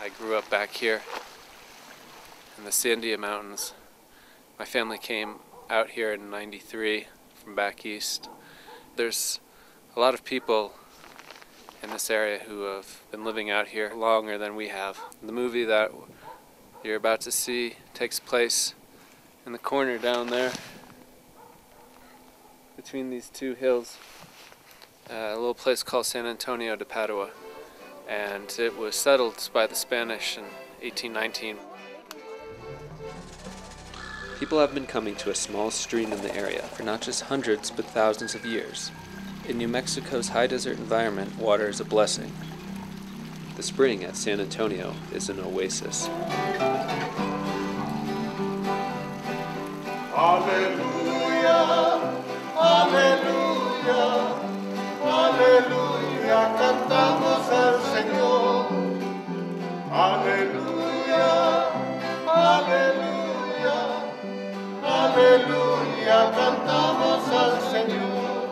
I grew up back here in the Sandia Mountains. My family came out here in '93 from back east. There's a lot of people in this area who have been living out here longer than we have. The movie that you're about to see takes place in the corner down there between these two hills, a little place called San Antonio de Padua, and it was settled by the Spanish in 1819. People have been coming to a small stream in the area for not just hundreds but thousands of years. In New Mexico's high desert environment, water is a blessing. The spring at San Antonio is an oasis. Aleluya, aleluya, aleluya, cantamos al Señor. Aleluya, aleluya, aleluya, cantamos al Señor.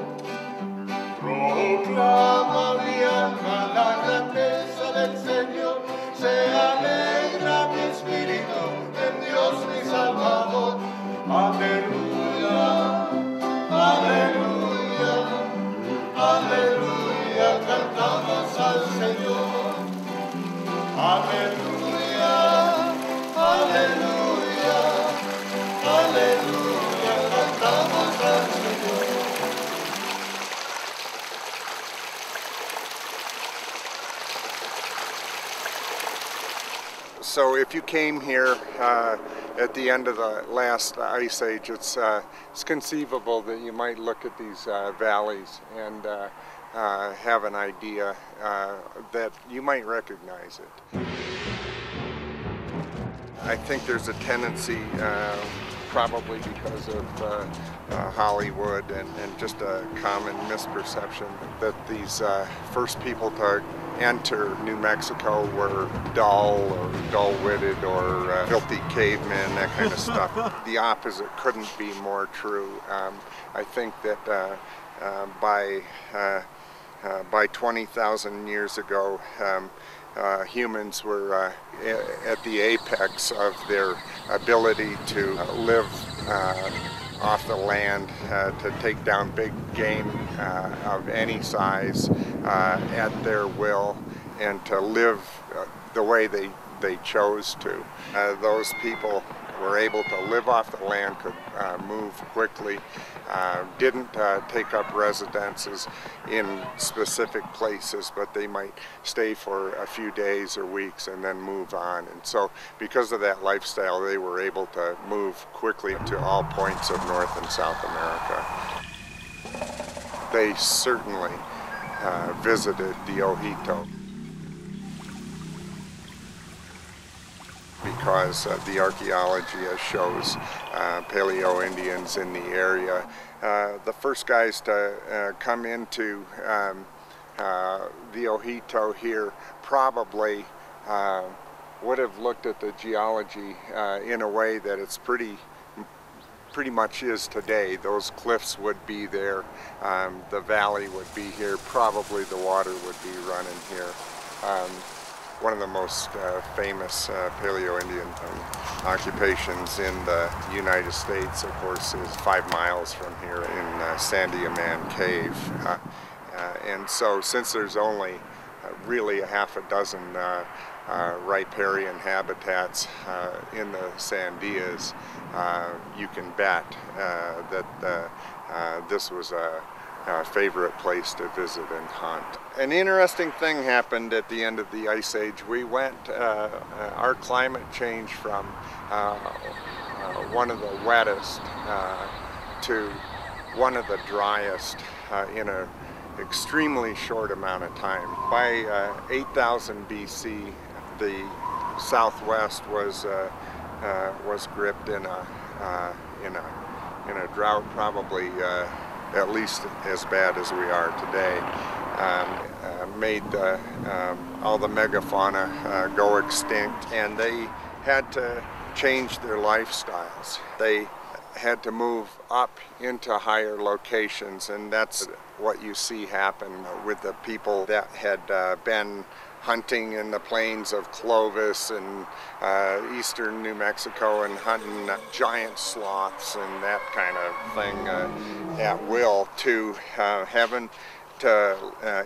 Proclama mi alma la grandeza del Señor, se alegra mi espíritu en Dios mi Salvador. Aleluya, aleluya, aleluya, cantamos al Señor. Aleluya, aleluya, aleluya, cantamos al Señor. So if you came here at the end of the last ice age, it's conceivable that you might look at these valleys and have an idea that you might recognize it. I think there's a tendency, probably because of Hollywood and just a common misperception, that these first people to enter New Mexico were dull or dull-witted or filthy cavemen, that kind of stuff. The opposite couldn't be more true. I think that by 20,000 years ago, humans were at the apex of their ability to live off the land, to take down big game of any size at their will, and to live the way they chose to. Those people were able to live off the land, could move quickly, didn't take up residences in specific places, but they might stay for a few days or weeks and then move on. And so because of that lifestyle, they were able to move quickly to all points of North and South America. They certainly visited the Ojito, because the archaeology shows Paleo-Indians in the area. The first guys to come into the Ojito here probably would have looked at the geology in a way that it's pretty much is today. Those cliffs would be there, the valley would be here, probably the water would be running here. One of the most famous Paleo-Indian occupations in the United States, of course, is 5 miles from here in Sandia Man Cave. And so since there's only really a half a dozen riparian habitats in the Sandias, you can bet that this was a favorite place to visit and hunt. An interesting thing happened at the end of the Ice Age. We went, our climate changed from one of the wettest to one of the driest in an extremely short amount of time. By 8000 BC, the Southwest was gripped in a drought, probably at least as bad as we are today. Made all the megafauna go extinct, and they had to change their lifestyles. They had to move up into higher locations, and that's what you see happen with the people that had been hunting in the plains of Clovis and eastern New Mexico and hunting giant sloths and that kind of thing at will, to having to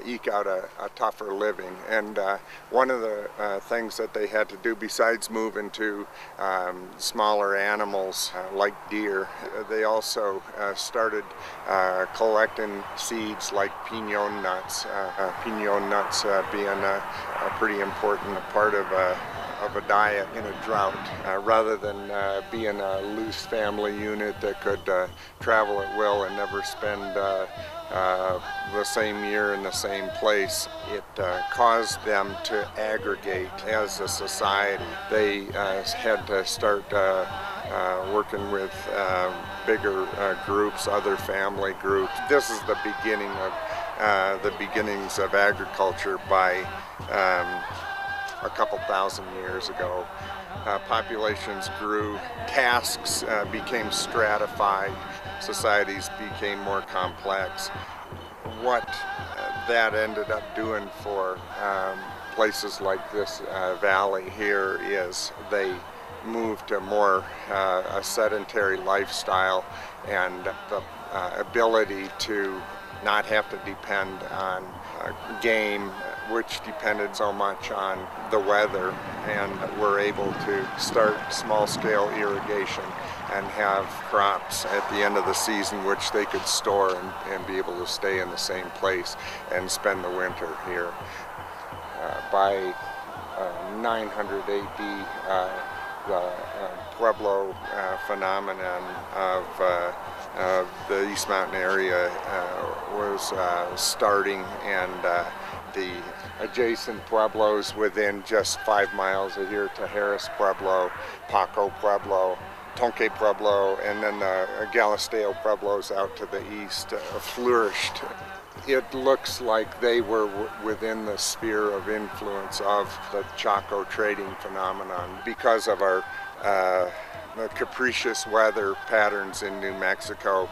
eke out a tougher living. And one of the things that they had to do, besides move into smaller animals like deer, they also started collecting seeds like pinon nuts. Pinon nuts being a pretty important part of a diet in a drought, rather than being a loose family unit that could travel at will and never spend the same year in the same place. It caused them to aggregate as a society. They had to start working with bigger groups, other family groups. This is the beginning of the beginnings of agriculture by a couple thousand years ago. Populations grew, tasks became stratified, societies became more complex. What that ended up doing for places like this valley here is they moved to more a sedentary lifestyle, and the ability to not have to depend on game, which depended so much on the weather, and were able to start small-scale irrigation and have crops at the end of the season which they could store and be able to stay in the same place and spend the winter here. By 900 AD, the Pueblo phenomenon of the East Mountain area was starting, and the adjacent pueblos within just 5 miles of here, Tejeras Pueblo, Paco Pueblo, Tonque Pueblo, and then the Galisteo Pueblos out to the east flourished. It looks like they were within the sphere of influence of the Chaco trading phenomenon because of our capricious weather patterns in New Mexico.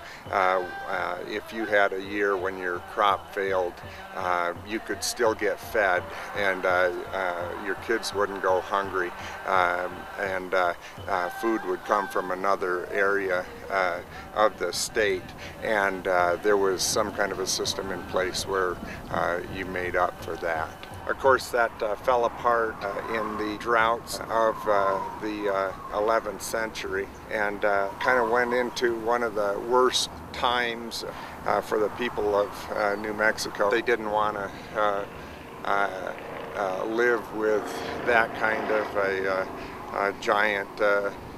If you had a year when your crop failed, you could still get fed, and your kids wouldn't go hungry, and food would come from another area of the state, and there was some kind of a system in place where you made up for that. Of course, that fell apart in the droughts of the 11th century, and kind of went into one of the worst times for the people of New Mexico. They didn't want to live with that kind of a giant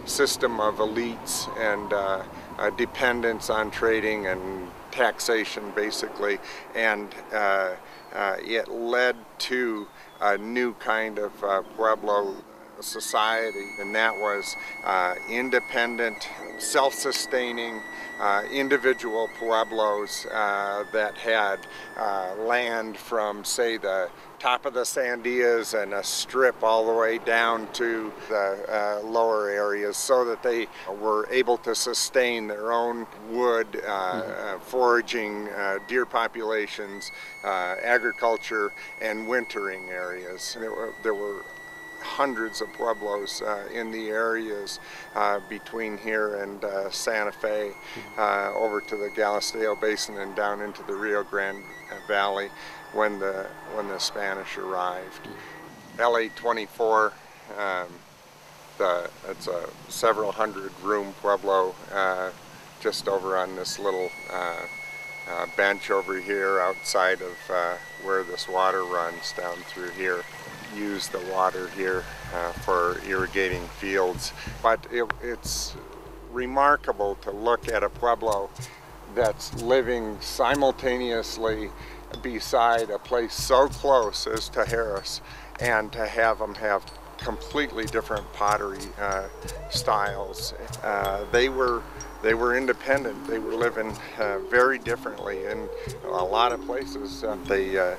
system of elites and dependence on trading and taxation, basically, and it led to a new kind of Pueblo society, and that was independent, self-sustaining individual pueblos that had land from, say, the top of the Sandias and a strip all the way down to the lower areas, so that they were able to sustain their own wood, foraging, deer populations, agriculture, and wintering areas. There were hundreds of pueblos in the areas between here and Santa Fe, over to the Galisteo Basin and down into the Rio Grande Valley when the Spanish arrived. LA 24, it's a several hundred room pueblo just over on this little bench over here outside of where this water runs down through here. Use the water here for irrigating fields, but it's remarkable to look at a pueblo that's living simultaneously beside a place so close as Tejeras, and to have them have completely different pottery styles. They were independent. They were living very differently in a lot of places. They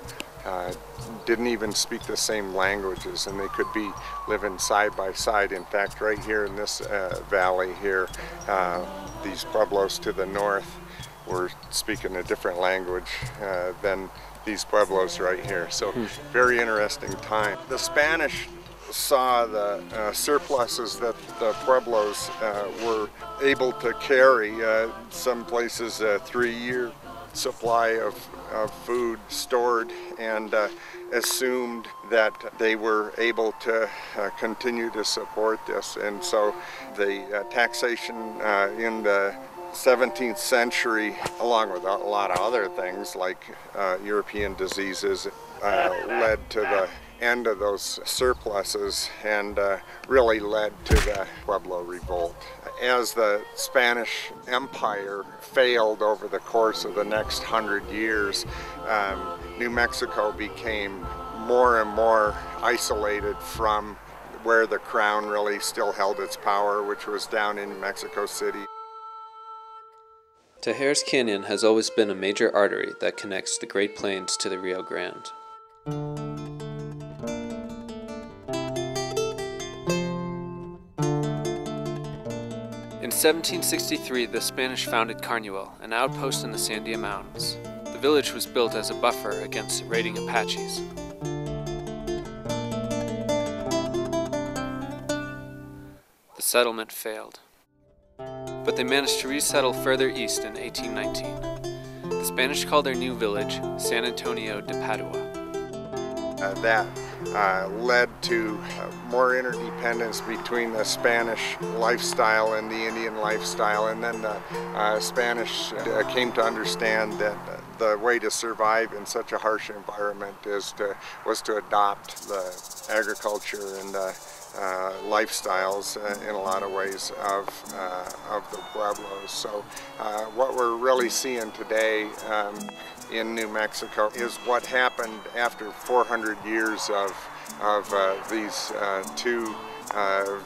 didn't even speak the same languages, and they could be living side by side. In fact, right here in this valley here, these pueblos to the north were speaking a different language than these pueblos right here. So very interesting time. The Spanish saw the surpluses that the pueblos were able to carry, some places a 3-year supply of food stored, and assumed that they were able to continue to support this. And so the taxation in the 17th century, along with a lot of other things like European diseases, led to the end of those surpluses and really led to the Pueblo Revolt. As the Spanish Empire failed over the course of the next 100 years, New Mexico became more and more isolated from where the crown really still held its power, which was down in Mexico City. Tejeres Canyon has always been a major artery that connects the Great Plains to the Rio Grande. In 1763, the Spanish founded Carnival, an outpost in the Sandia Mountains. The village was built as a buffer against raiding Apaches. The settlement failed, but they managed to resettle further east in 1819. The Spanish called their new village San Antonio de Padua. That led to more interdependence between the Spanish lifestyle and the Indian lifestyle, and then the Spanish came to understand that the way to survive in such a harsh environment was to adopt the agriculture and lifestyles in a lot of ways of the Pueblos. So what we're really seeing today in New Mexico is what happened after 400 years of these two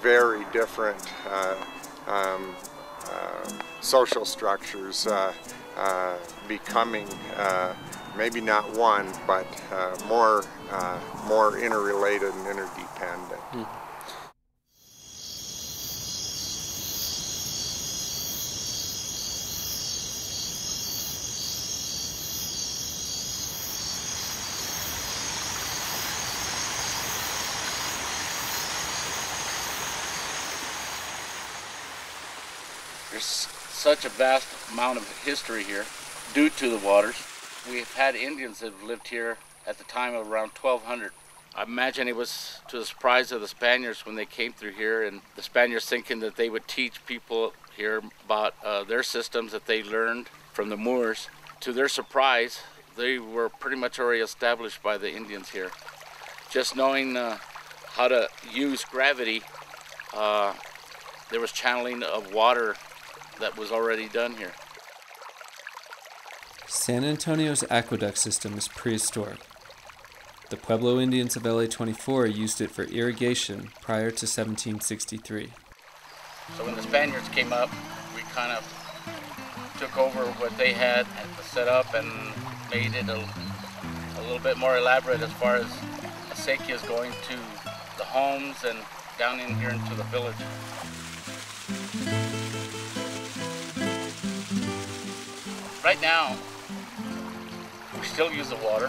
very different social structures becoming maybe not one, but more interrelated and interdependent. There's such a vast amount of history here due to the waters. We've had Indians that have lived here at the time of around 1200. I imagine it was to the surprise of the Spaniards when they came through here, and the Spaniards thinking that they would teach people here about their systems that they learned from the Moors. To their surprise, they were pretty much already established by the Indians here. Just knowing how to use gravity, there was channeling of water that was already done here. San Antonio's aqueduct system is prehistoric. The Pueblo Indians of LA 24 used it for irrigation prior to 1763. So when the Spaniards came up, we kind of took over what they had set up and made it a little bit more elaborate as far as Acequia is going to the homes and down in here into the village. Right now, we still use the water.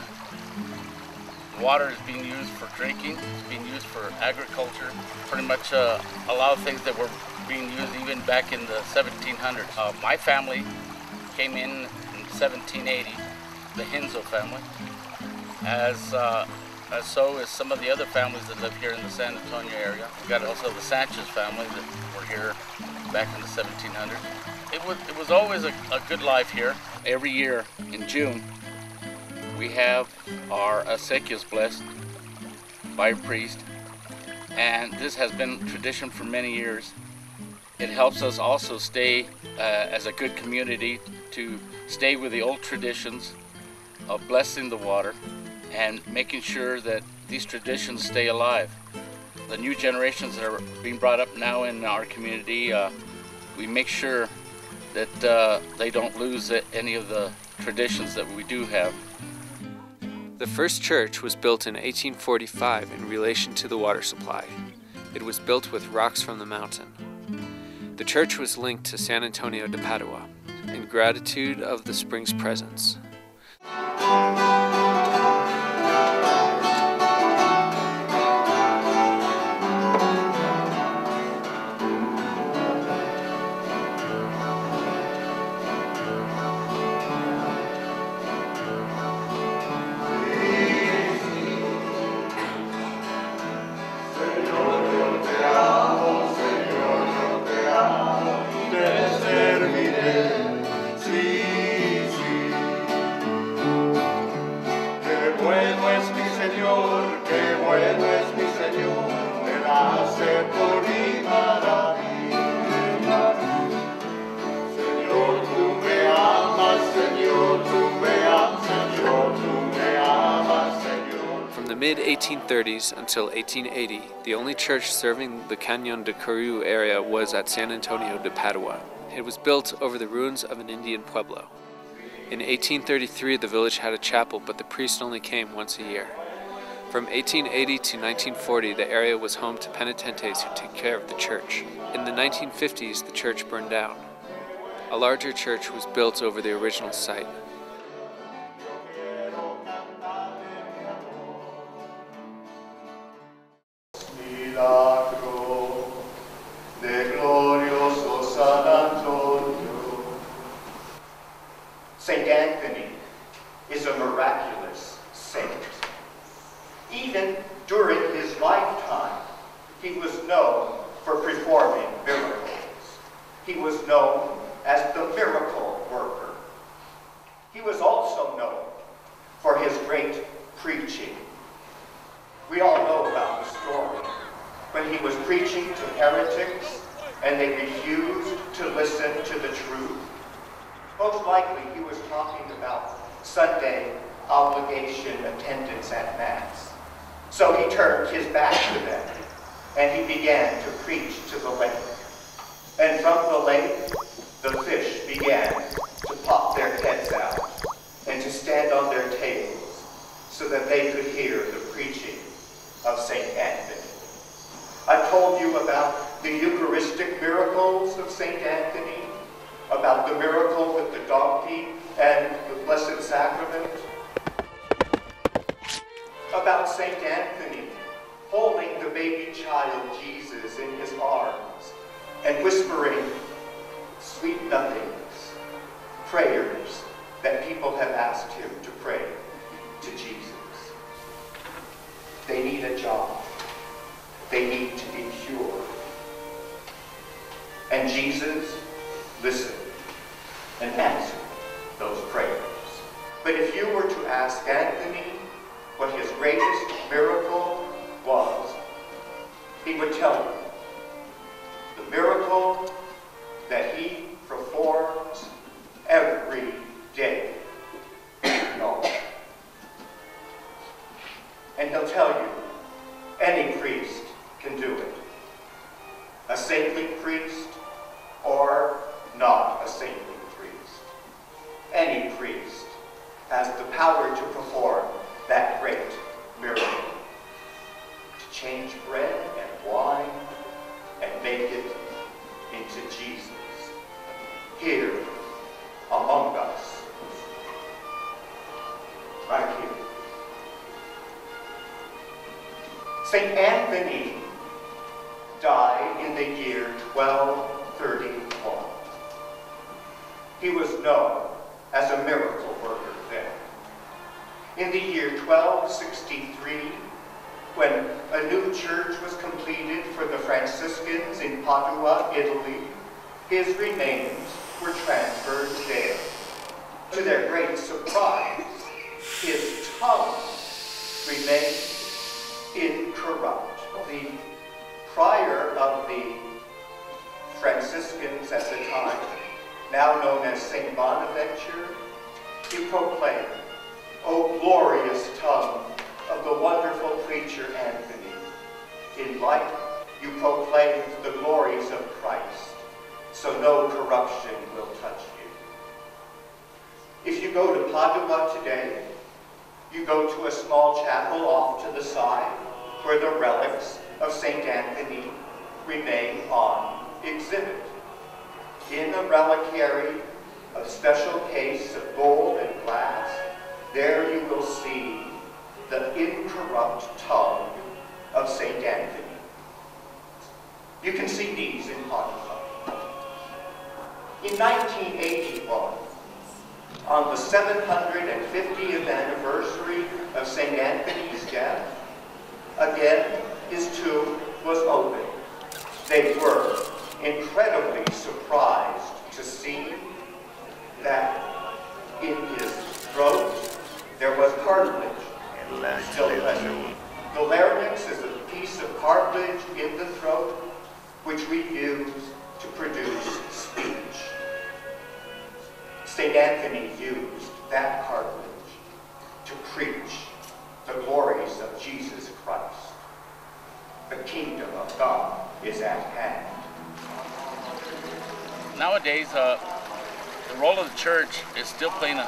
The water is being used for drinking, it's being used for agriculture, pretty much a lot of things that were being used even back in the 1700s. My family came in 1780, the Hinzo family, as so is some of the other families that live here in the San Antonio area. We've got also the Sanchez family that were here back in the 1700s. It was always a good life here. Every year in June, we have our acequias blessed by a priest, and this has been tradition for many years. It helps us also stay as a good community to stay with the old traditions of blessing the water and making sure that these traditions stay alive. The new generations that are being brought up now in our community, we make sure that they don't lose any of the traditions that we do have. The first church was built in 1845 in relation to the water supply. It was built with rocks from the mountain. The church was linked to San Antonio de Padua. In gratitude of the spring's presence. From the mid-1830s until 1880, the only church serving the Cañón de Coru area was at San Antonio de Padua. It was built over the ruins of an Indian pueblo. In 1833, the village had a chapel, but the priest only came once a year. From 1880 to 1940, the area was home to penitentes who took care of the church. In the 1950s, the church burned down. A larger church was built over the original site. Milagro de glorioso San Antonio. Saint Anthony is a miraculous saint. Even during his lifetime, he was known for performing miracles. He was known as the miracle worker. He was also known for his great preaching. We all know about the story when he was preaching to heretics and they refused to listen to the truth. Most likely he was talking about Sunday obligation attendance at Mass. So he turned his back to them and he began to preach to the lake. And from the lake, the fish began to pop their heads out and to stand on their tails so that they could hear the preaching of St. Anthony. I told you about the Eucharistic miracles of St. Anthony, about the miracle with the donkey and the Blessed Sacrament, about St. Anthony holding the baby child Jesus in his arms and whispering sweet nothings, prayers that people have asked him to pray to Jesus. They need a job. They need to be cured. And Jesus listened and answered those prayers. But if you were to ask Anthony what his greatest miracle was, he would tell you the miracle that he performs every day. No. And he'll tell you, any priest can do it. A saintly priest or not a saintly priest. Any priest has the power to perform that great miracle. To change bread and wine and make it into Jesus here among us. Right here. St. Anthony died in the year 1231. He was known as a miracle worker then. In the year 1263, when a new church was completed for the Franciscans in Padua, Italy, his remains were transferred there. To their great surprise, his tongue remained incorrupt. The prior of the Franciscans at the time, now known as St. Bonaventure, he proclaimed, "O glorious tongue of the wonderful preacher Anthony, in life you proclaimed the glories of Christ, so no corruption will touch you." If you go to Padua today, you go to a small chapel off to the side where the relics of St. Anthony remain on exhibit. In the reliquary, a special case of gold and glass, there you will see the incorrupt tongue of St. Anthony. You can see these in Padua. In 1981, on the 750th anniversary of St. Anthony's death, again his tomb was opened. They were incredibly surprised to see that in his throat there was cartilage still present. The larynx is a piece of cartilage in the throat which we use to produce speech. St. Anthony used that cartilage to preach the glories of Jesus Christ. The kingdom of God is at hand. Nowadays, the role of the church is still playing a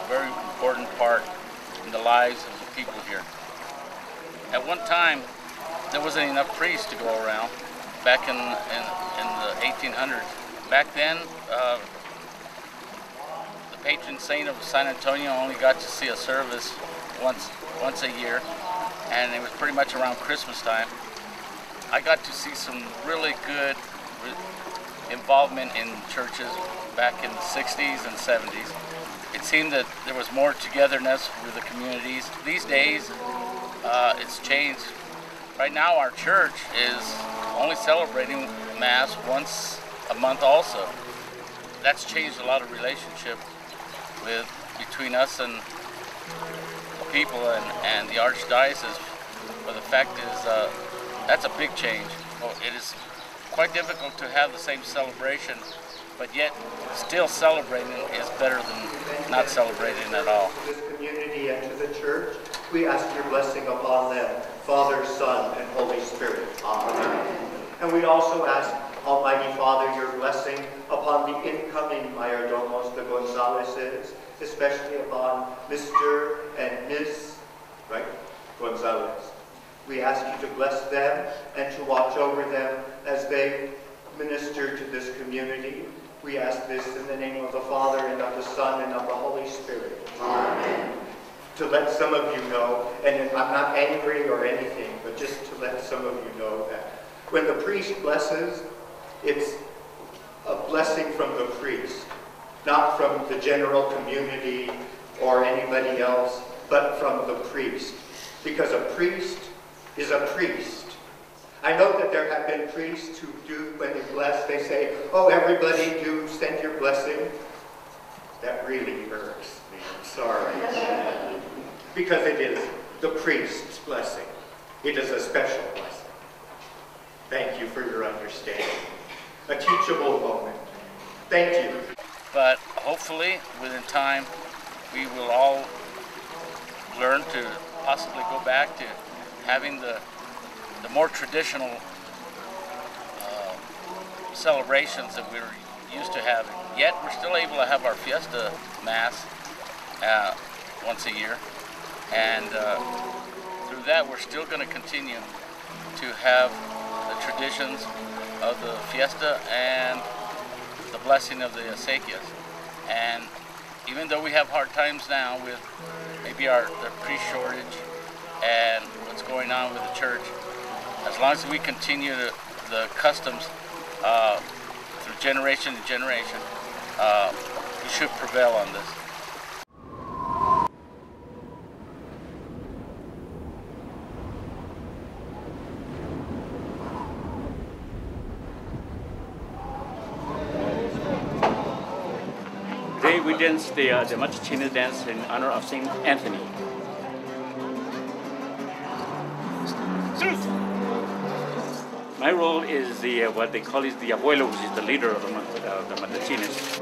very important part in the lives of the people here. At one time, there wasn't enough priests to go around back in the 1800s. Back then, the patron saint of San Antonio only got to see a service once a year, and it was pretty much around Christmas time. I got to see some really good involvement in churches back in the 60s and 70s. It seemed that there was more togetherness with the communities. These days, it's changed. Right now, our church is only celebrating Mass once a month also. That's changed a lot of relationship between us and the people and the Archdiocese. But the fact is, that's a big change. Well, it is quite difficult to have the same celebration, but yet still celebrating is better than not celebrating at all. To this community and to the church, we ask your blessing upon them, Father, Son, and Holy Spirit. Amen. And we also ask, Almighty Father, your blessing upon the incoming mayordomos, the Gonzaleses, especially upon Mr. and Ms. Gonzalez. We ask you to bless them and to watch over them as they minister to this community. We ask this in the name of the Father, and of the Son, and of the Holy Spirit. Amen. To let some of you know, and I'm not angry or anything, but just to let some of you know that when the priest blesses, it's a blessing from the priest, not from the general community or anybody else, but from the priest. Because a priest is a priest. I know that there have been priests who do, when they bless, they say, oh, everybody do send your blessing. That really irks me, I'm sorry. Because it is the priest's blessing. It is a special blessing. Thank you for your understanding. A teachable moment. Thank you. But hopefully, within time, we will all learn to possibly go back to having the more traditional celebrations that we were used to having. Yet we're still able to have our fiesta mass once a year, and through that we're still going to continue to have the traditions of the fiesta and the blessing of the Acequias. And even though we have hard times now with maybe the priest shortage and what's going on with the church, as long as we continue the customs through generation to generation, we should prevail on this. Today we dance the Matachina dance in honor of St. Anthony. My role is what they call is the abuelo, which is the leader of the Matachines.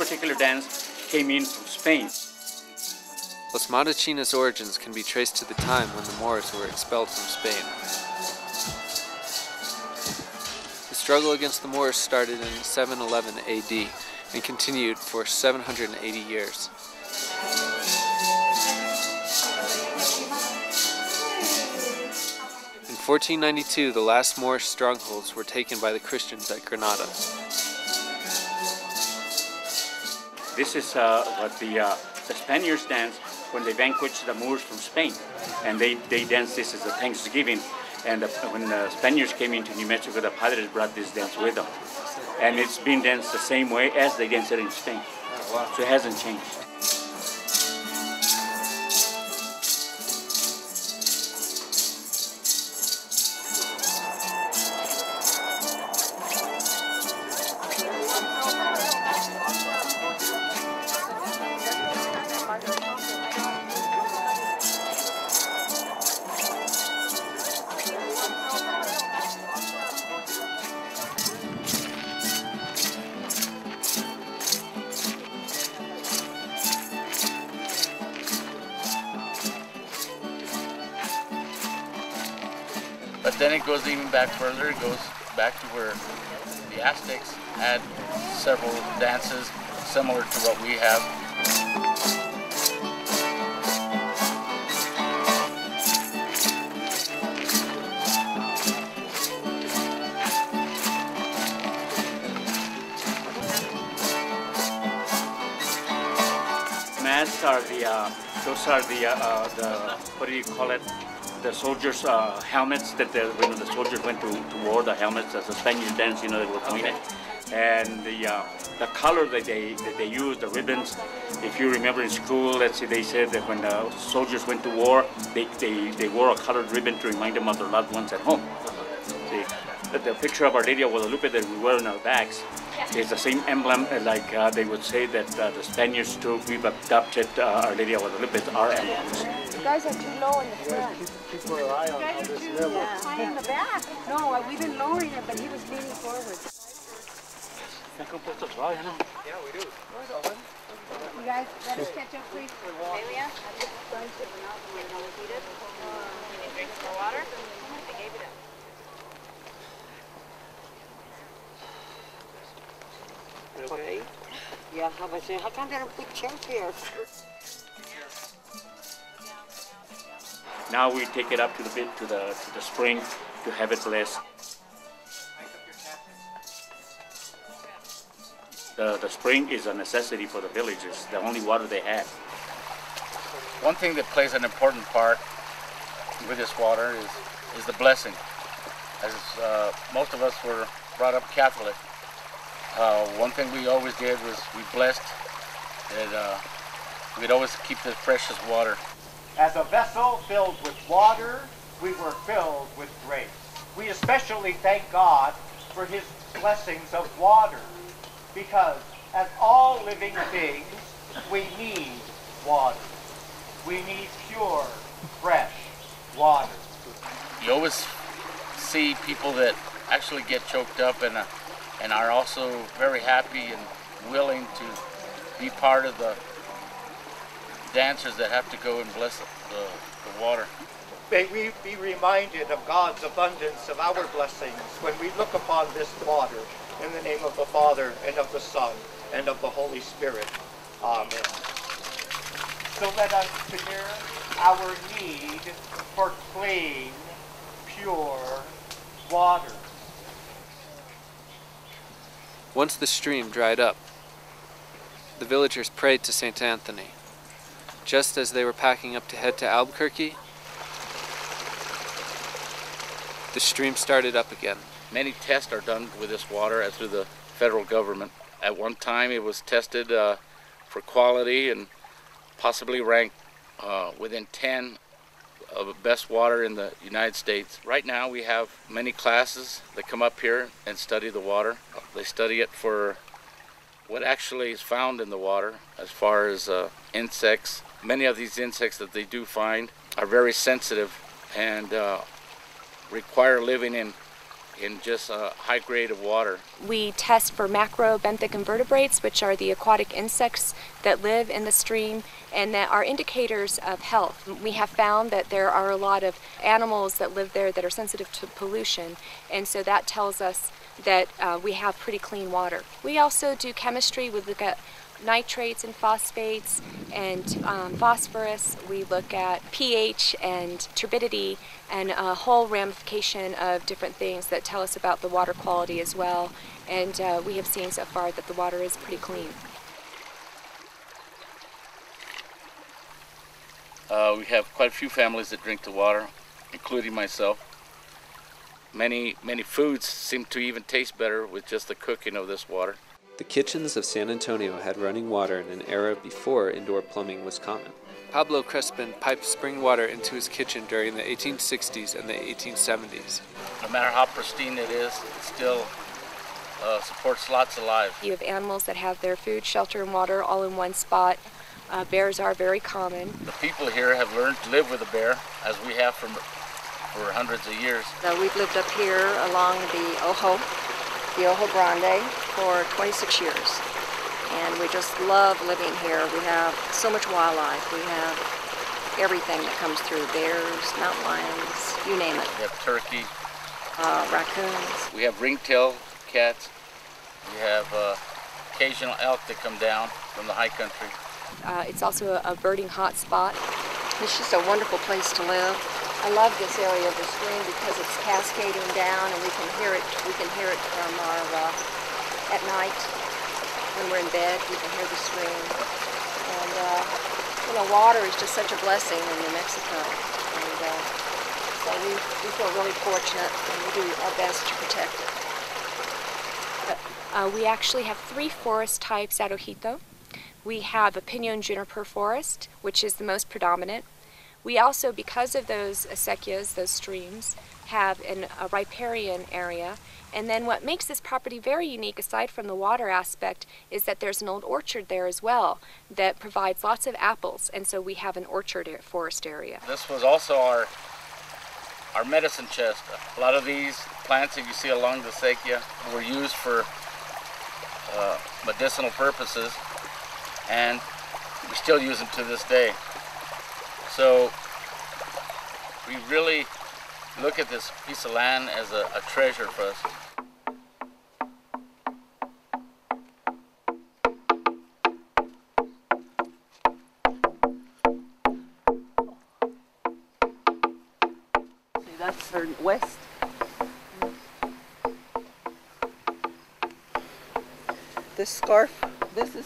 particular dance came in from Spain. Los Matachines' origins can be traced to the time when the Moors were expelled from Spain. The struggle against the Moors started in 711 AD and continued for 780 years. In 1492, the last Moorish strongholds were taken by the Christians at Granada. This is what the Spaniards dance when they vanquished the Moors from Spain. And they dance this as a Thanksgiving. And when the Spaniards came into New Mexico, the Padres brought this dance with them. And it's been danced the same way as they danced it in Spain. Oh, wow. So it hasn't changed. But then it goes even back further. It goes back to where the Aztecs had several dances similar to what we have. Masks are those are the what do you call it? The soldiers' helmets that when the soldiers went to war, the helmets as a Spanish dance, they were doing it. And the color that they used, the ribbons. If you remember in school, let's say they said that when the soldiers went to war, they wore a colored ribbon to remind them of their loved ones at home. See, the picture of Our Lady of Guadalupe that we wear on our backs is the same emblem like they would say that the Spaniards too, we've adopted Our Lady of Guadalupe as our emblems. You guys are too low in the front. Keep our eye on this level. High in the back. No, we've been lowering it, but he was leaning forward. Yeah, we do. You guys, let us catch up, please. Amelia, drink more water? I gave it up. Okay. Yeah, how come they don't put chairs here? Now we take it up to the spring to have it blessed. The spring is a necessity for the villagers, the only water they have. One thing that plays an important part with this water is the blessing. As most of us were brought up Catholic, one thing we always did was we blessed that we'd always keep this precious water. As a vessel filled with water, we were filled with grace. We especially thank God for his blessings of water, because as all living things, we need water. We need pure, fresh water. You always see people that actually get choked up and are also very happy and willing to be part of the dancers that have to go and bless the water. May we be reminded of God's abundance of our blessings when we look upon this water. In the name of the Father, and of the Son, and of the Holy Spirit. Amen. So let us consider our need for clean, pure water. Once the stream dried up, the villagers prayed to St. Anthony. Just as they were packing up to head to Albuquerque, the stream started up again. Many tests are done with this water through the federal government. At one time it was tested for quality and possibly ranked within 10 of the best water in the United States. Right now we have many classes that come up here and study the water. They study it for what actually is found in the water as far as insects. Many of these insects that they do find are very sensitive and require living in in just a high grade of water. We test for macrobenthic invertebrates, which are the aquatic insects that live in the stream and that are indicators of health. We have found that there are a lot of animals that live there that are sensitive to pollution, and so that tells us that we have pretty clean water. We also do chemistry. We look at nitrates and phosphates and phosphorus. We look at pH and turbidity and a whole ramification of different things that tell us about the water quality as well. And we have seen so far that the water is pretty clean. We have quite a few families that drink the water, including myself. Many foods seem to even taste better with just the cooking of this water. The kitchens of San Antonio had running water in an era before indoor plumbing was common. Pablo Crespin piped spring water into his kitchen during the 1860s and the 1870s. No matter how pristine it is, it still supports lots of life. You have animals that have their food, shelter, and water all in one spot. Bears are very common. The people here have learned to live with a bear, as we have for hundreds of years. We've lived up here along the Ojo Grande for 26 years. And we just love living here. We have so much wildlife. We have everything that comes through: bears, mountain lions, you name it. We have turkey. Raccoons. We have ringtail cats. We have occasional elk that come down from the high country. It's also a birding hot spot. It's just a wonderful place to live. I love this area of the stream because it's cascading down, and we can hear it. We can hear it from our at night when we're in bed. We can hear the stream, and water is just such a blessing in New Mexico, and so we feel really fortunate, and we do our best to protect it. We actually have 3 forest types at Ojito. We have a pinon juniper forest, which is the most predominant. We also, because of those acequias, those streams, have a riparian area. And then what makes this property very unique, aside from the water aspect, is that there's an old orchard there as well that provides lots of apples. And so we have an orchard forest area. This was also our medicine chest. A lot of these plants that you see along the acequia were used for medicinal purposes, and we still use them to this day. So we really look at this piece of land as a treasure for us. See, that's our west. This scarf, this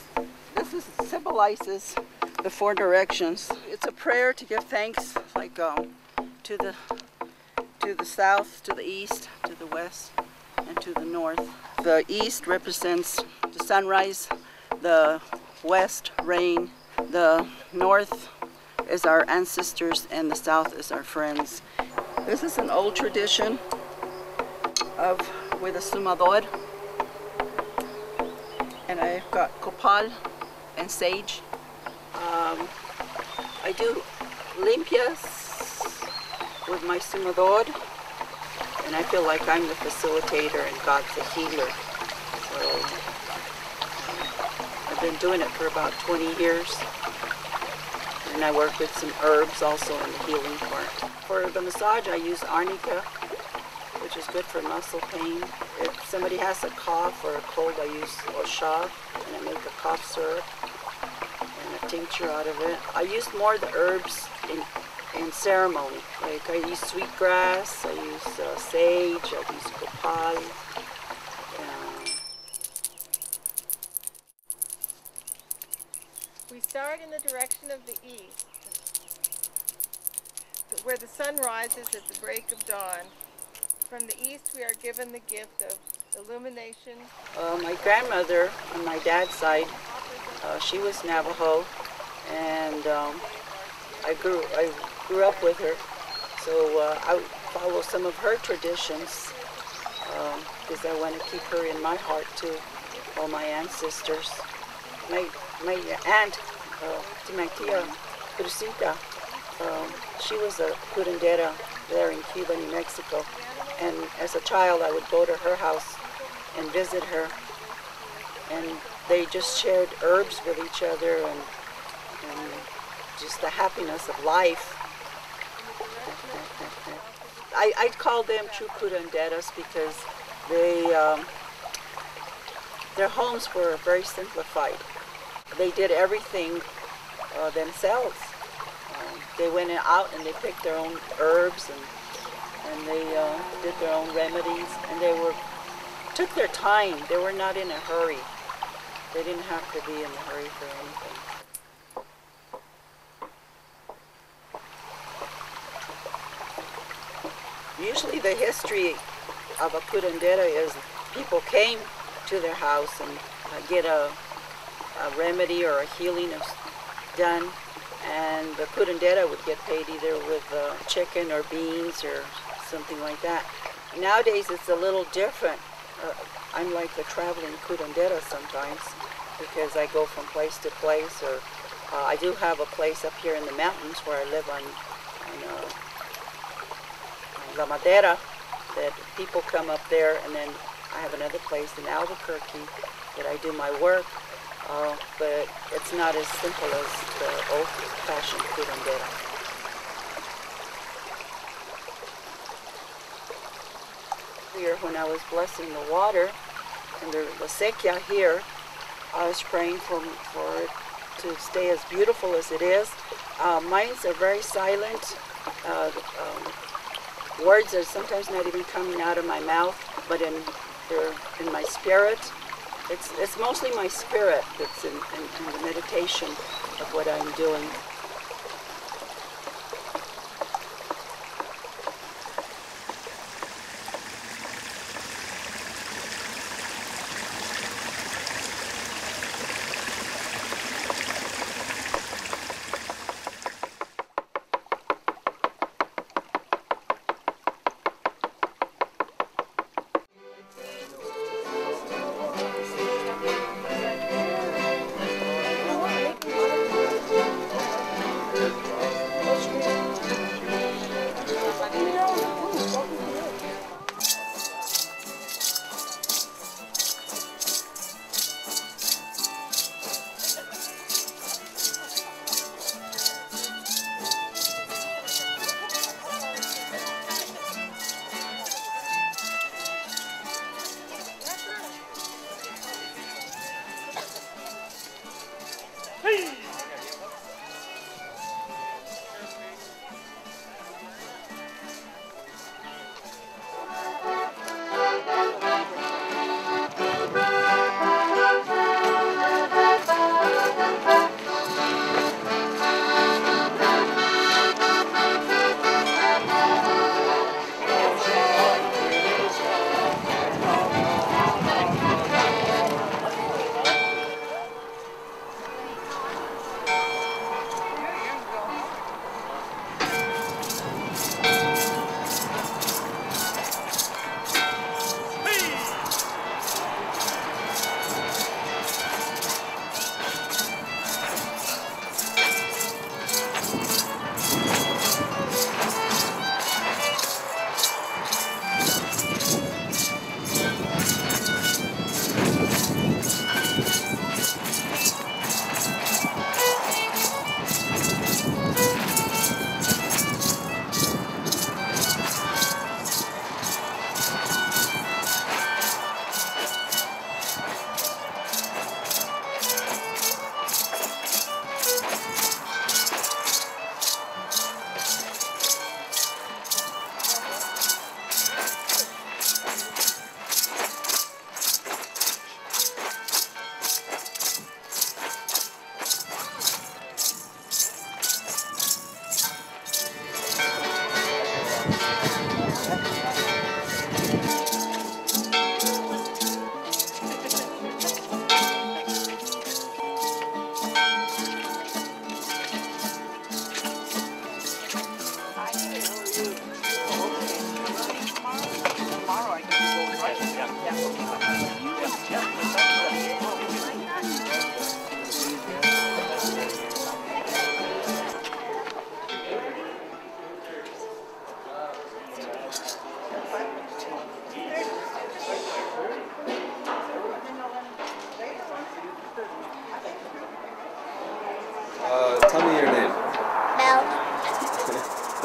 symbolizes the 4 directions. It's a prayer to give thanks, like to the south, to the east, to the west, and to the north. The east represents the sunrise, the west rain, the north is our ancestors, and the south is our friends. This is an old tradition with a sumador, and I've got copal and sage. I do limpias with my sumador, and I feel like I'm the facilitator and God's the healer. So I've been doing it for about 20 years, and I work with some herbs also in the healing part. For the massage, I use arnica, which is good for muscle pain. If somebody has a cough or a cold, I use osha, and I make a cough syrup and a tincture out of it. I use more of the herbs in ceremony. Like I use sweetgrass, I use sage, I use copal. We start in the direction of the east, where the sun rises at the break of dawn. From the east, we are given the gift of illumination. My grandmother on my dad's side, she was Navajo, and I grew up with her, so I follow some of her traditions because I want to keep her in my heart too, all my ancestors. My aunt, my tia Crucita, she was a curandera there in Cuba, New Mexico, And as a child, I would go to her house and visit her. And they just shared herbs with each other and just the happiness of life. I'd call them true curanderas because their homes were very simplified. They did everything themselves. They went out and they picked their own herbs and they did their own remedies, and took their time. They were not in a hurry. They didn't have to be in a hurry for anything. Usually the history of a curandera is people came to their house and get a remedy or a healing done, and the curandera would get paid either with chicken or beans or something like that. Nowadays it's a little different. I'm like the traveling curandera sometimes because I go from place to place, or I do have a place up here in the mountains where I live on La Madera, that people come up there, and then I have another place in Albuquerque that I do my work, but it's not as simple as the old-fashioned curandera. Here, when I was blessing the water and the Acequia here, I was praying for it to stay as beautiful as it is. Mines are very silent. Words are sometimes not even coming out of my mouth, but they're in my spirit. It's mostly my spirit that's in the meditation of what I'm doing.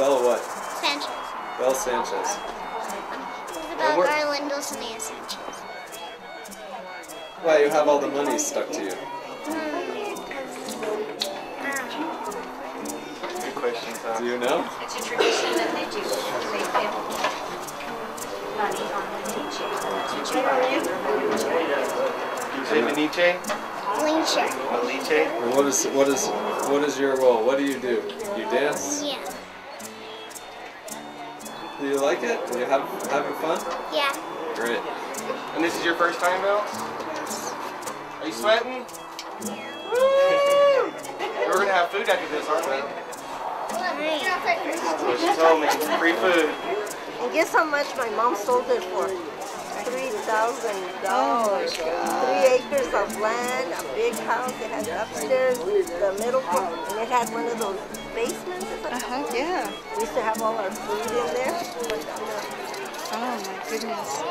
Bella what? Sanchez. Bella Sanchez. It's about Garland Samia Sanchez. Why, you have all the money stuck to you? Good question, Tom. Do you know? It's a tradition that they do. They put money on the niche. You say Meniche? Liche. Meniche? And what is your role? What do? You dance? Yeah. Do you like it? Are you having fun? Yeah. Great. And this is your first time, Bill? Are you sweating? Woo! We're gonna have food after this, aren't we? That's what she told me. Free food. And guess how much my mom sold it for? $3,000. Oh 3 acres of land, a big house. It had upstairs, the middle part, and it had one of those basements. Yeah. We used to have all our food in there. Oh my goodness.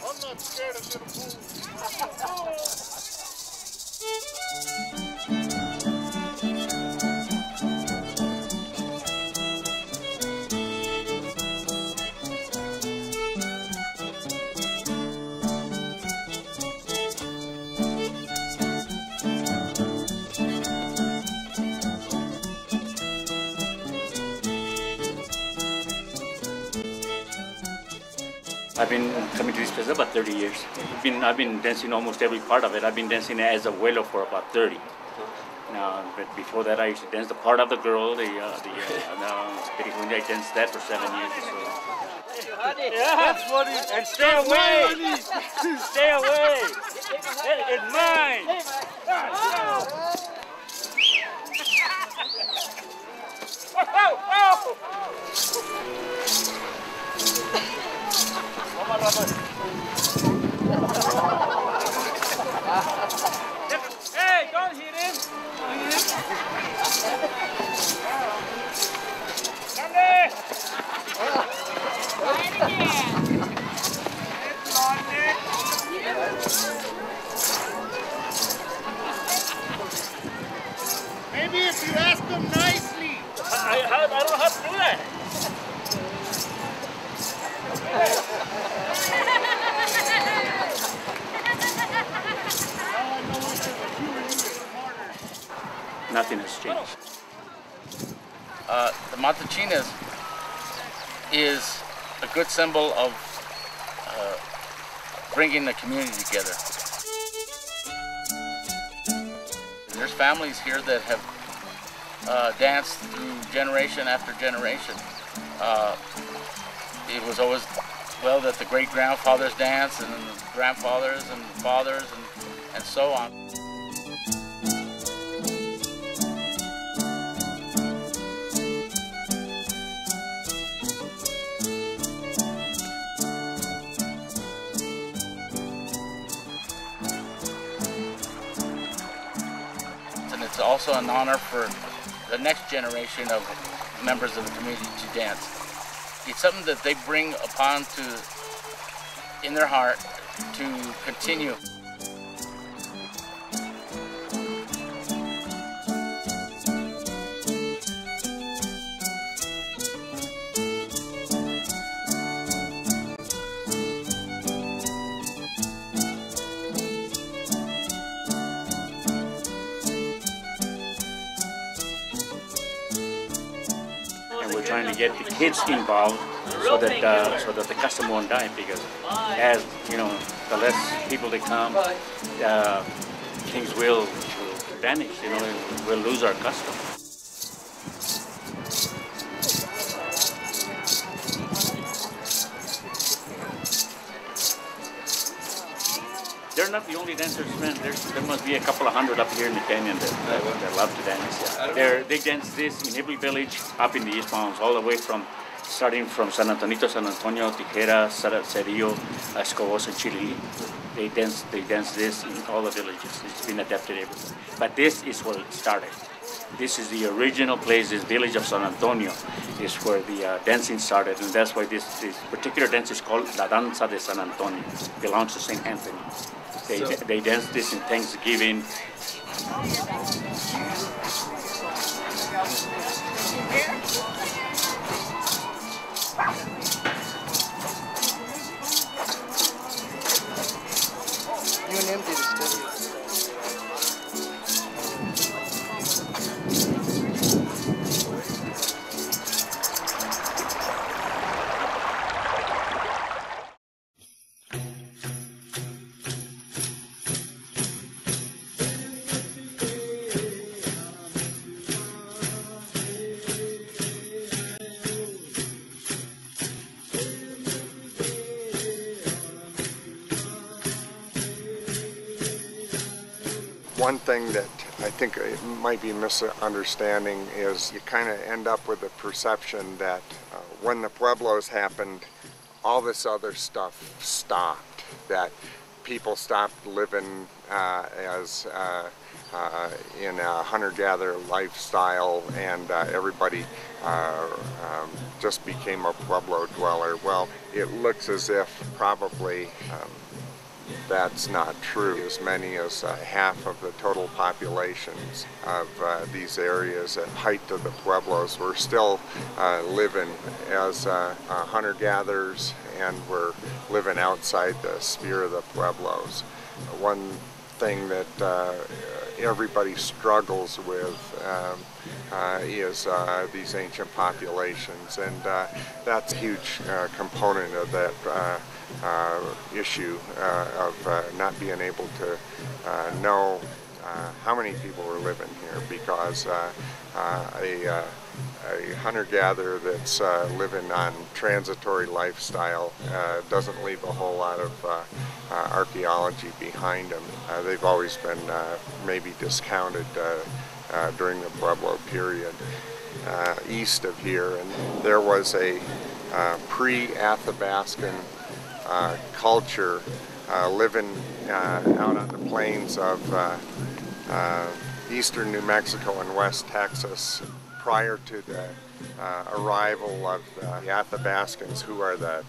I'm not scared of little fools. I've been coming to this place about 30 years. I've been dancing almost every part of it. I've been dancing as abuelo for about 30. Now, but before that, I used to dance the part of the girl. I danced that for 7 years or so. Yeah. That's funny. And stay away. Stay away. It's mine. Hey, don't hit him! Come there! Maybe if you ask them nicely. I don't know how to do that. Nothing has changed. The Matachinas is a good symbol of bringing the community together. There's families here that have danced through generation after generation. It was always, well, that the great-grandfathers danced, and then the grandfathers and the fathers and so on. And it's also an honor for the next generation of members of the community to dance. It's something that they bring upon in their heart to continue. And we're trying to get the kids involved so that the custom won't die, because as you know, the less people that come, things will vanish, you know, and we'll lose our custom. They're not the only dancers, man. There must be a couple of hundred up here in the canyon that love to dance. Yeah. They dance this in every village up in the East Mountains, all the way starting from San Antonio, Tijera, Cerillo, Escobos, and Chile. They dance this in all the villages. It's been adapted everywhere. But this is where it started. This is the original place. This village of San Antonio is where the dancing started, and that's why this particular dance is called La Danza de San Antonio. It belongs to St. Anthony. They dance this in Thanksgiving. One thing that I think might be misunderstanding is you kind of end up with the perception that when the Pueblos happened, all this other stuff stopped, that people stopped living as in a hunter-gatherer lifestyle, and everybody just became a Pueblo dweller. Well, it looks as if probably that's not true. As many as half of the total populations of these areas at height of the Pueblos were still living as hunter-gatherers, and were living outside the sphere of the Pueblos. One thing that everybody struggles with is these ancient populations, and that's a huge component of that issue of not being able to know how many people were living here, because a hunter-gatherer that's living on transitory lifestyle doesn't leave a whole lot of archaeology behind them. They've always been maybe discounted during the Pueblo period. East of here, and there was a pre-Athabascan culture living out on the plains of eastern New Mexico and West Texas prior to the arrival of the Athabascans, who are the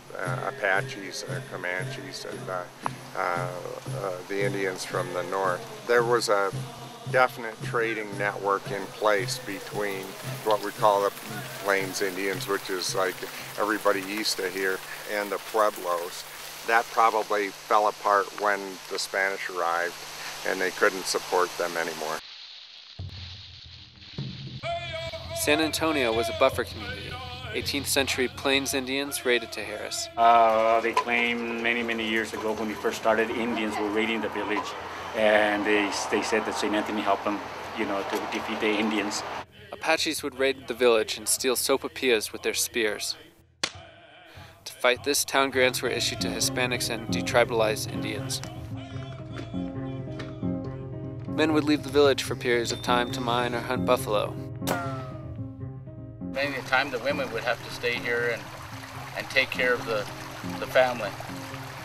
Apaches, Comanches, and the Indians from the north. There was a definite trading network in place between what we call the Plains Indians, which is like everybody east of here, and the Pueblos. That probably fell apart when the Spanish arrived and they couldn't support them anymore. San Antonio was a buffer community. 18th century Plains Indians raided Tijeras. They claim many years ago, when we first started, Indians were raiding the village, and they said that St. Anthony helped them, to defeat the Indians. Apaches would raid the village and steal sopapillas with their spears. To fight this, town grants were issued to Hispanics and detribalized Indians. Men would leave the village for periods of time to mine or hunt buffalo. Many a time the women would have to stay here and take care of the family.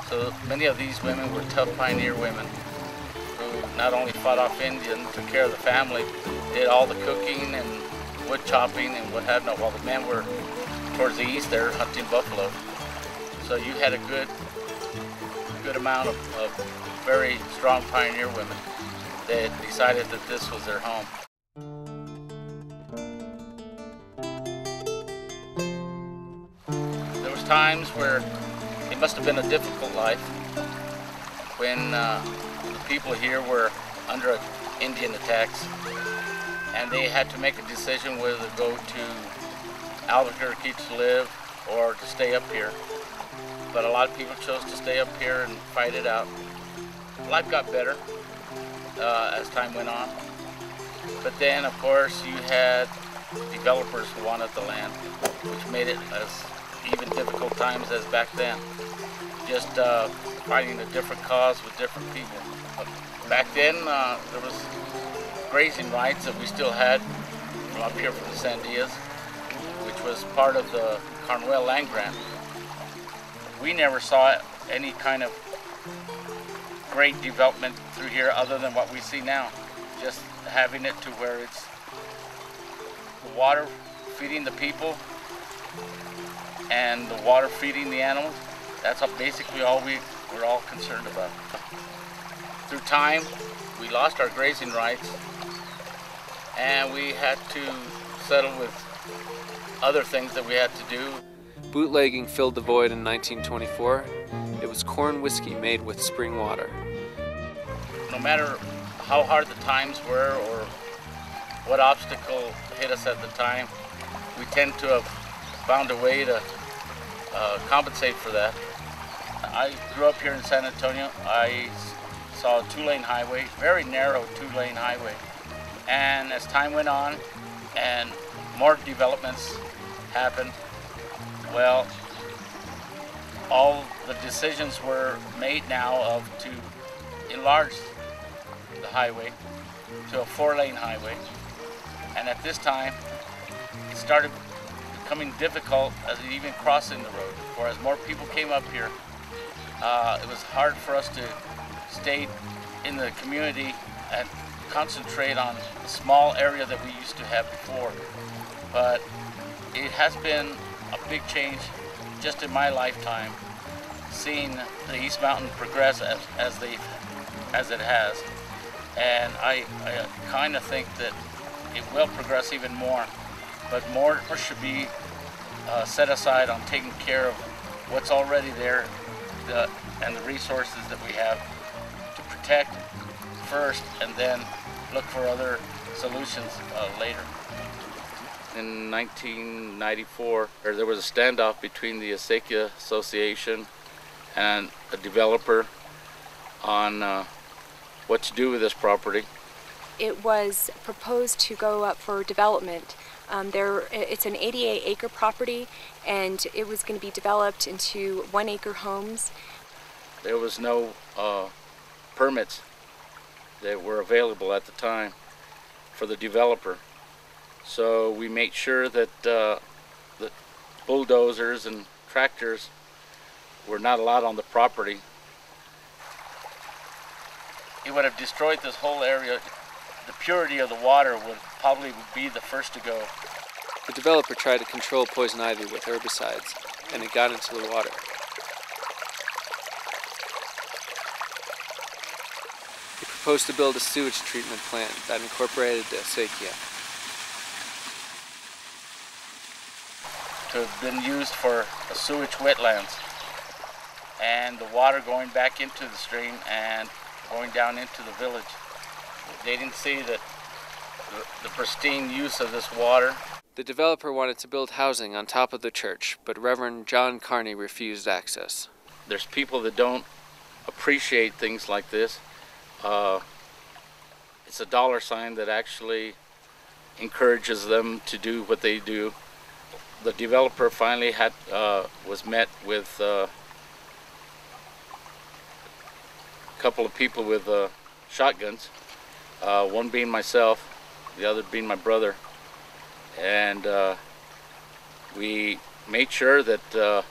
So many of these women were tough pioneer women who not only fought off Indians, took care of the family, did all the cooking and wood chopping and what have not, while the men were towards the east there hunting buffalo. So you had a good amount of very strong pioneer women that decided that this was their home. There was times where it must have been a difficult life when the people here were under Indian attacks, and they had to make a decision whether to go to Albuquerque to live or to stay up here. But a lot of people chose to stay up here and fight it out. Life got better as time went on. But then, of course, you had developers who wanted the land, which made it as even difficult times as back then. Just fighting a different cause with different people. Back then, there was grazing rights that we still had from up here from the Sandias, which was part of the Carnuel land grant. We never saw any kind of great development through here other than what we see now. Just having it to where it's the water feeding the people and the water feeding the animals. That's basically all we're all concerned about. Through time, we lost our grazing rights, and we had to settle with other things that we had to do. Bootlegging filled the void in 1924. It was corn whiskey made with spring water. No matter how hard the times were or what obstacle hit us at the time, we tend to have found a way to compensate for that. I grew up here in San Antonio. I saw a two-lane highway, very narrow two-lane highway. And as time went on and more developments happened, well, all the decisions were made now to enlarge the highway to a 4-lane highway. And at this time, it started becoming difficult as even crossing the road. For as more people came up here, it was hard for us to stay in the community and concentrate on the small area that we used to have before. But it has been a big change just in my lifetime, seeing the East Mountain progress as it has. And I kind of think that it will progress even more, but more should be set aside on taking care of what's already there and the resources that we have to protect first and then look for other solutions later. In 1994, there was a standoff between the Acequia Association and a developer on what to do with this property. It was proposed to go up for development. It's an 88-acre property, and it was going to be developed into 1-acre homes. There was no permits that were available at the time for the developer. So we made sure that the bulldozers and tractors were not allowed on the property. It would have destroyed this whole area. The purity of the water would probably be the first to go. The developer tried to control poison ivy with herbicides, and it got into the water. He proposed to build a sewage treatment plant that incorporated the Acequia. To have been used for a sewage wetlands, and the water going back into the stream and going down into the village. They didn't see that the pristine use of this water. The developer wanted to build housing on top of the church, but Reverend John Carney refused access. There's people that don't appreciate things like this. It's a dollar sign that actually encourages them to do what they do. The developer finally was met with a couple of people with shotguns, one being myself, the other being my brother, and we made sure that the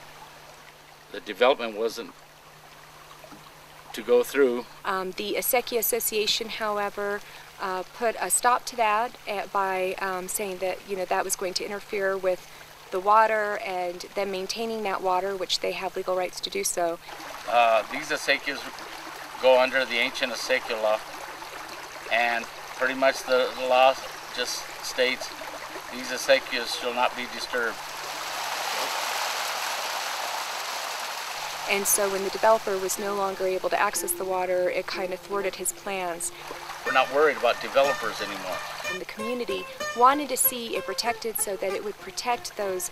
development wasn't to go through. The Acequia Association, however, put a stop to that by saying that that was going to interfere with the water and them maintaining that water, which they have legal rights to do so. These acequias go under the ancient acequia law, and pretty much the law just states these acequias shall not be disturbed. And so when the developer was no longer able to access the water, it kind of thwarted his plans. We're not worried about developers anymore. And the community wanted to see it protected so that it would protect those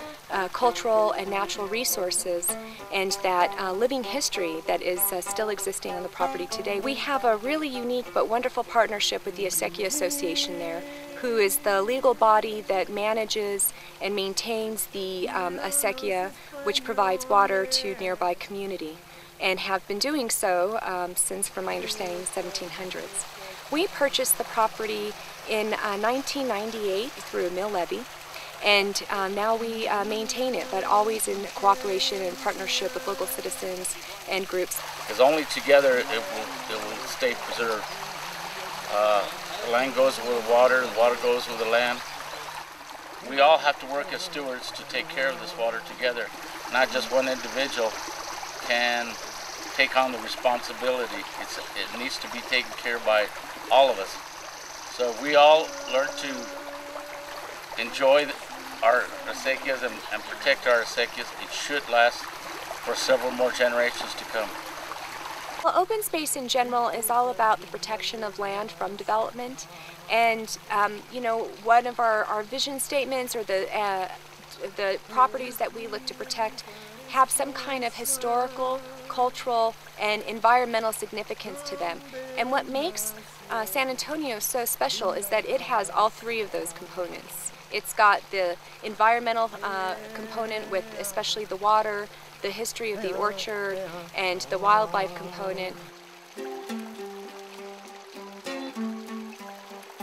cultural and natural resources and that living history that is still existing on the property today. We have a really unique but wonderful partnership with the Acequia Association there, who is the legal body that manages and maintains the Acequia, which provides water to nearby community, and have been doing so since, from my understanding, the 1700s. We purchased the property in 1998 through a mill levy, and now we maintain it, but always in cooperation and partnership with local citizens and groups. Because only together it will stay preserved. The land goes with the water goes with the land. We all have to work as stewards to take care of this water together. Not just one individual can take on the responsibility. It needs to be taken care of by all of us. So we all learn to enjoy our acequias and protect our acequias. It should last for several more generations to come. Well, open space in general is all about the protection of land from development, and one of our vision statements, or the properties that we look to protect, have some kind of historical, cultural, and environmental significance to them. And what makes San Antonio so special is that it has all three of those components. It's got the environmental component with especially the water, the history of the orchard, and the wildlife component.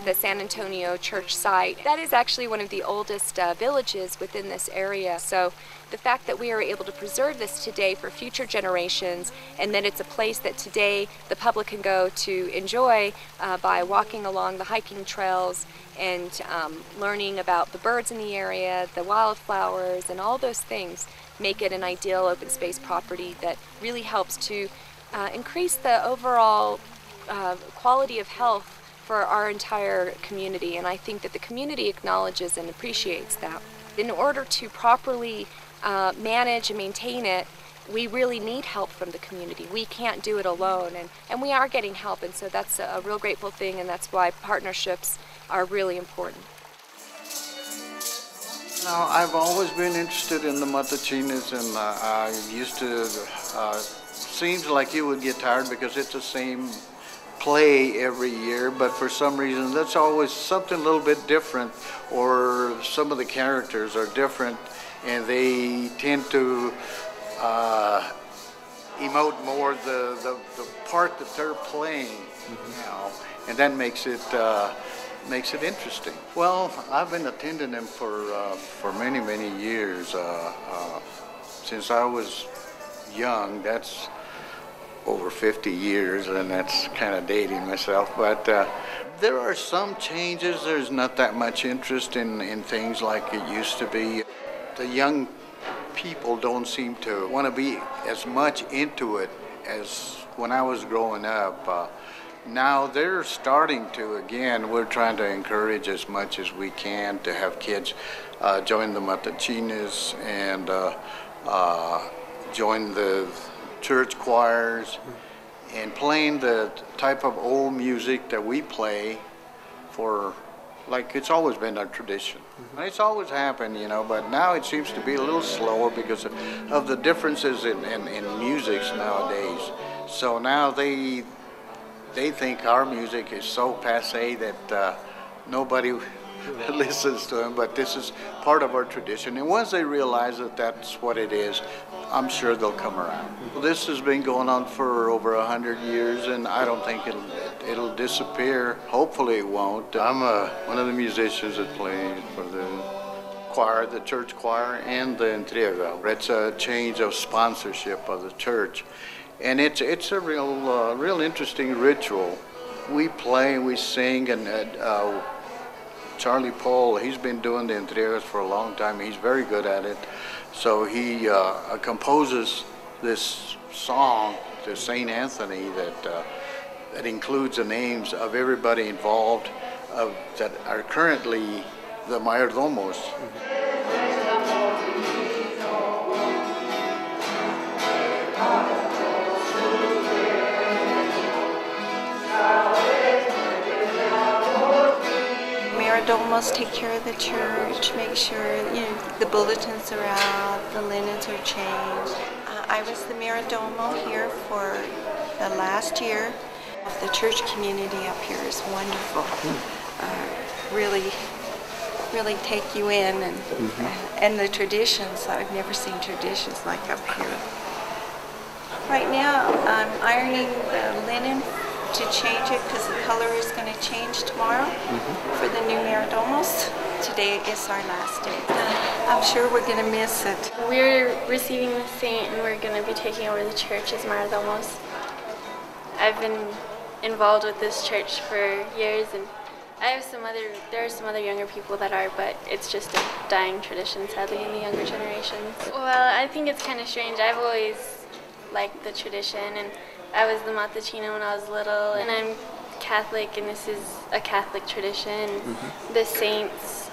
the San Antonio church site. That is actually one of the oldest villages within this area. So the fact that we are able to preserve this today for future generations, and that it's a place that today the public can go to enjoy by walking along the hiking trails and learning about the birds in the area, the wildflowers, and all those things make it an ideal open space property that really helps to increase the overall quality of health for our entire community. And I think that the community acknowledges and appreciates that. In order to properly manage and maintain it, we really need help from the community. We can't do it alone, and we are getting help, and so that's a real grateful thing, and that's why partnerships are really important. Now, I've always been interested in the Matachinas, and I used to, seems like you would get tired because it's the same play every year, but for some reason that's always something a little bit different, or some of the characters are different, and they tend to emote more the part that they're playing, you know, and that makes it interesting. Well, I've been attending them for many years. Since I was young, that's over 50 years, and that's kind of dating myself, but there are some changes. There's not that much interest in things like it used to be. The young people don't seem to want to be as much into it as when I was growing up. Now they're starting to, again, we're trying to encourage as much as we can to have kids join the Matachinas and join the church choirs and playing the type of old music that we play for, like it's always been our tradition. It's always happened, you know, but now it seems to be a little slower because of the differences in musics nowadays. So now they think our music is so passé that nobody listens to them, but this is part of our tradition. And once they realize that that's what it is, I'm sure they'll come around. This has been going on for over 100 years, and I don't think it'll disappear. Hopefully it won't. I'm one of the musicians that play for the choir, the church choir, and the Entrega. It's a change of sponsorship of the church, and it's a real interesting ritual. We play, we sing, and Charlie Paul, he's been doing the Entregas for a long time. He's very good at it. So he composes this song to St. Anthony that includes the names of everybody involved that are currently the mayordomos. Mayordomos take care of the church, make sure the bulletins are out, the linens are changed. I was the mayordomo here for the last year. The church community up here is wonderful. Really take you in, and the traditions. I've never seen traditions like up here. Right now, I'm ironing the linen to change it because the color is going to change tomorrow for the new mayordomos. Today is our last day. I'm sure we're going to miss it. We're receiving the saint, and we're going to be taking over the church as mayordomos. I've been involved with this church for years, and there are some other younger people that are, but it's just a dying tradition, sadly, in the younger generations. Well, I think it's kind of strange. I've always liked the tradition, and I was the Matachina when I was little, and I'm Catholic, and this is a Catholic tradition. The saints,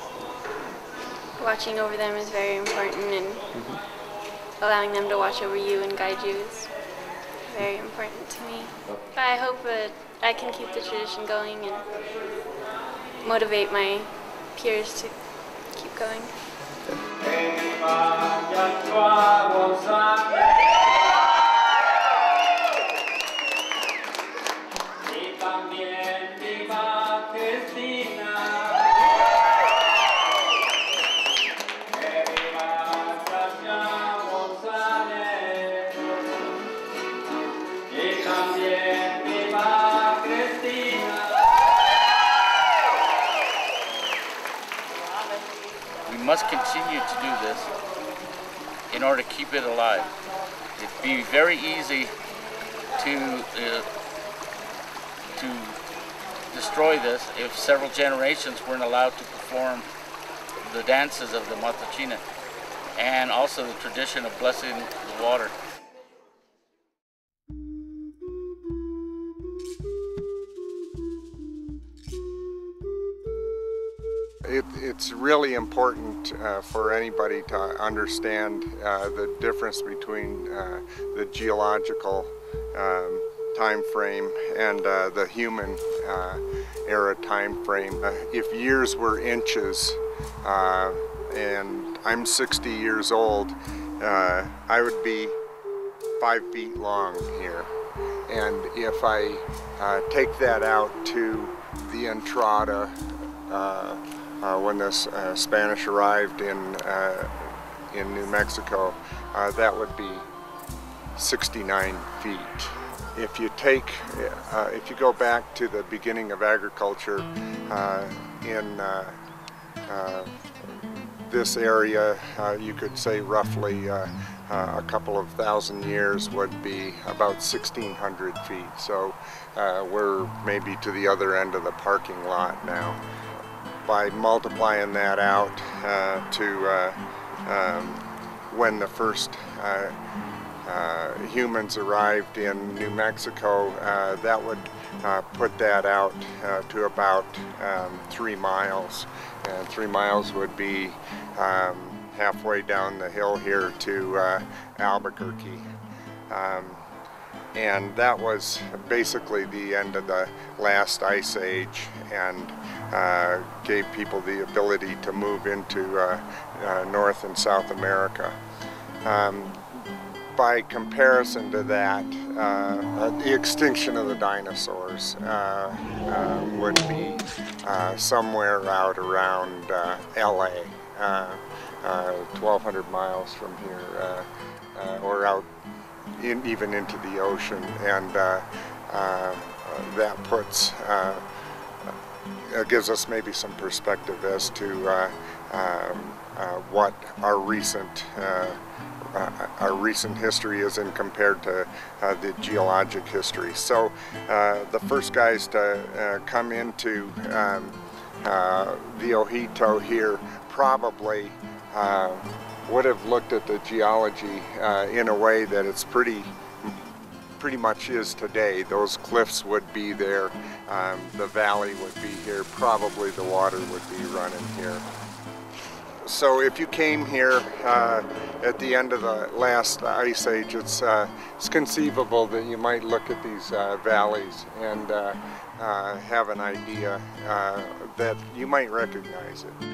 watching over them is very important, and allowing them to watch over you and guide you is very important to me. I hope that I can keep the tradition going and motivate my peers to keep going. continue to do this in order to keep it alive. It'd be very easy to destroy this if several generations weren't allowed to perform the dances of the Matachina and also the tradition of blessing the water. It's really important for anybody to understand the difference between the geological time frame and the human era time frame. If years were inches, and I'm 60 years old, I would be 5 feet long here. And if I take that out to the Entrada, when the Spanish arrived in New Mexico, that would be 69 feet. If you go back to the beginning of agriculture in this area, you could say roughly a couple of thousand years would be about 1,600 feet. So we're maybe to the other end of the parking lot now. By multiplying that out to when the first humans arrived in New Mexico, that would put that out to about 3 miles. And 3 miles would be halfway down the hill here to Albuquerque. And that was basically the end of the last ice age, and gave people the ability to move into North and South America. By comparison to that, the extinction of the dinosaurs would be somewhere out around LA, 1,200 miles from here, or out even into the ocean, and that puts gives us maybe some perspective as to what our recent history is in compared to the geologic history. So the first guys to come into the Ojito here probably would have looked at the geology in a way that it's pretty much is today. Those cliffs would be there, the valley would be here, probably the water would be running here. So if you came here at the end of the last ice age, it's conceivable that you might look at these valleys and have an idea that you might recognize it.